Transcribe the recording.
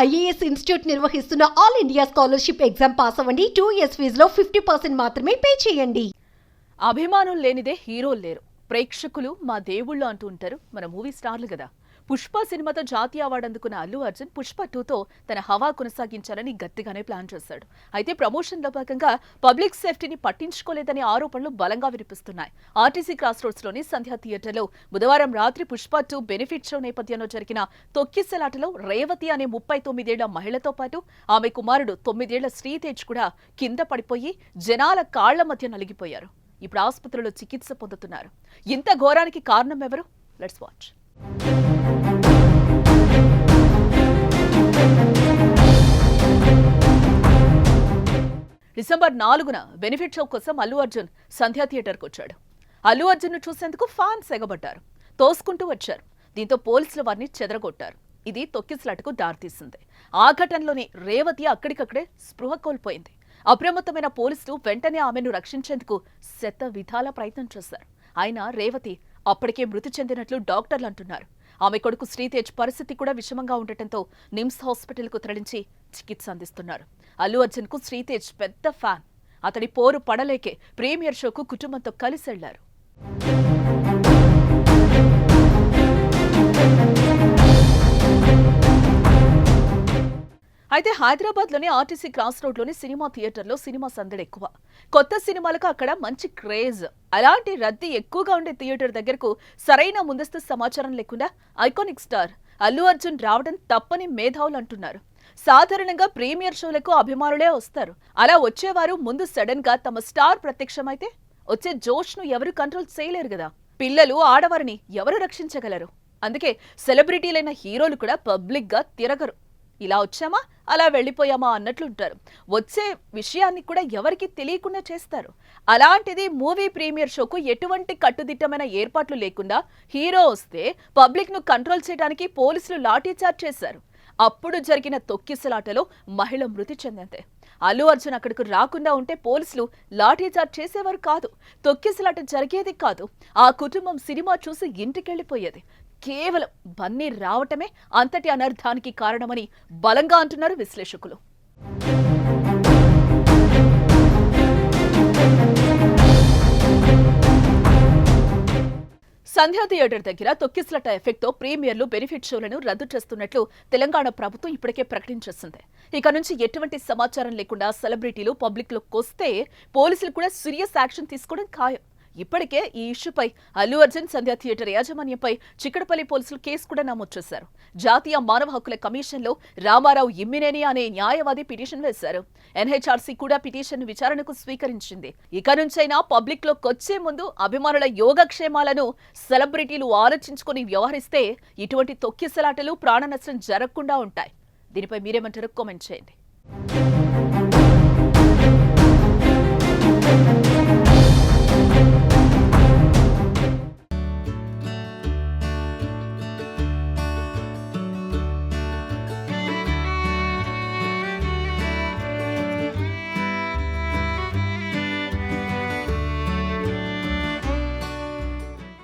IAS institute నిర్వహిస్తున్న all India scholarship exam pass అవ్వండి. 2 years ఫీజులో 50% మాత్రమే పే చేయండి. అభిమానులు లేనిదే హీరోలు లేరు. ప్రేక్షకులు మా దేవుళ్ళు అంటూ ఉంటారు మన మూవీ స్టార్లు కదా. పుష్ప సినిమాతో జాతీయ అవార్డు అందుకున్న అల్లు అర్జున్ పుష్ప 2తో తన హవా కొనసాగించాలని గట్టిగానే ప్లాన్ చేశాడు. అయితే ప్రమోషన్లో భాగంగా పబ్లిక్ సేఫ్టీని పట్టించుకోలేదనే ఆరోపణలు బలంగా వినిపిస్తున్నాయి. ఆర్టీసీ క్రాస్ రోడ్స్లోని సంధ్యా థియేటర్లో బుధవారం రాత్రి పుష్ప 2 బెనిఫిట్ షో నేపథ్యంలో జరిగిన తొక్కిసలాటలో రేవతి అనే 39 ఏళ్ల మహిళతో పాటు ఆమె కుమారుడు 9 ఏళ్ల శ్రీతేజ్ కూడా కింద పడిపోయి జనాల కాళ్ల మధ్య నలిగిపోయారు. ఇప్పుడు ఆసుపత్రిలో చికిత్స పొందుతున్నారు. ఇంత ఘోరానికి కారణం ఎవరు? Let's watch. డిసెంబర్ 4న బెనిఫిట్ షో కోసం అల్లు అర్జున్ సంధ్యా థియేటర్కు వచ్చాడు. అల్లు అర్జున్ ను చూసేందుకు ఫ్యాన్స్ ఎగబడ్డారు, తోసుకుంటూ వచ్చారు. దీంతో పోలీసులు వారిని చెదరగొట్టారు. ఇది తొక్కిసలాటకు దారితీసింది. ఆ ఘటనలోనే రేవతి అక్కడికక్కడే స్పృహ కోల్పోయింది. అప్రమత్తమైన పోలీసులు వెంటనే ఆమెను రక్షించేందుకు శత విధాల ప్రయత్నం చేశారు. అయినా రేవతి అప్పటికే మృతి చెందినట్లు డాక్టర్లు అంటున్నారు. ఆమె కొడుకు శ్రీతేజ్ పరిస్థితి కూడా విషమంగా ఉండటంతో నిమ్స్ హాస్పిటల్కు తరలించి చికిత్స అందిస్తున్నారు. అల్లు అర్జున్ కు శ్రీతేజ్ పెద్ద ఫ్యాన్. అతడి పోరు పడలేకే ప్రీమియర్ షోకు కుటుంబంతో కలిసి వెళ్లారు. అయితే హైదరాబాద్లోని ఆర్టీసీ క్రాస్ రోడ్లోని సినిమా థియేటర్లో సినిమా సందడి ఎక్కువ. కొత్త సినిమాలకు అక్కడ మంచి క్రేజ్. అలాంటి రద్దీ ఎక్కువగా ఉండే థియేటర్ దగ్గరకు సరైన ముందస్తు సమాచారం లేకుండా ఐకానిక్ స్టార్ అల్లు అర్జున్ రావడం తప్పని మేధావులు అంటున్నారు. సాధారణంగా ప్రీమియర్ షోలకు అభిమానులే వస్తారు. అలా వచ్చేవారు ముందు సడన్ గా తమ స్టార్ ప్రత్యక్షమైతే వచ్చే జోష్ ను ఎవరు కంట్రోల్ చేయలేరు కదా. పిల్లలు ఆడవారిని ఎవరు రక్షించగలరు? అందుకే సెలబ్రిటీలైన హీరోలు కూడా పబ్లిక్ గా తిరగరు. ఇలా వచ్చామా అలా వెళ్లిపోయామా అన్నట్లుంటారు. వచ్చే విషయాన్ని కూడా ఎవరికి తెలియకుండా చేస్తారు. అలాంటిది మూవీ ప్రీమియర్ షోకు ఎటువంటి కట్టుదిట్టమైన ఏర్పాట్లు లేకుండా హీరో వస్తే పబ్లిక్ ను కంట్రోల్ చేయడానికి పోలీసులు లాఠీచార్జ్ చేశారు. అప్పుడు జరిగిన తొక్కిసలాటలో మహిళ మృతి చెందింది. అల్లు అర్జున్ అక్కడికి రాకుండా ఉంటే పోలీసులు లాఠీచార్జ్ చేసేవారు కాదు. తొక్కిసలాట జరిగేది కాదు. ఆ కుటుంబం సినిమా చూసి ఇంటికెళ్లిపోయేది. కేవలం బన్నీ రావటమే అంతటి అనర్థానికి కారణమని బలంగా అంటున్నారు విశ్లేషకులు. సంధ్యా థియేటర్ దగ్గర తొక్కిసలాట ఎఫెక్ట్తో ప్రీమియర్లు బెనిఫిట్ షోలను రద్దు చేస్తున్నట్లు తెలంగాణ ప్రభుత్వం ఇప్పటికే ప్రకటించేసింది. ఇక నుంచి ఎటువంటి సమాచారం లేకుండా సెలబ్రిటీలు పబ్లిక్లోకి వస్తే పోలీసులు కూడా సీరియస్ యాక్షన్ తీసుకోవడం ఖాయం. ఇప్పటికే ఈ ఇష్యూపై అల్లు అర్జున్ సంధ్యా థియేటర్ యాజమాన్యంపై చిక్కడపల్లి పోలీసులు కేసు కూడా నమోదు చేశారు. జాతీయ మానవ హక్కుల కమిషన్లో రామారావు ఇమ్మినేని అనే న్యాయవాది పిటిషన్ వేశారు. ఎన్హెచ్ఆర్సీ కూడా పిటిషన్ విచారణకు స్వీకరించింది. ఇక నుంచైనా పబ్లిక్ లోకి వచ్చే ముందు అభిమానుల యోగక్షేమాలను సెలబ్రిటీలు ఆలోచించుకుని వ్యవహరిస్తే ఇటువంటి తొక్కిసలాటలు ప్రాణ నష్టం జరగకుండా ఉంటాయి. దీనిపై మీరేమంటారో కామెంట్ చేయండి.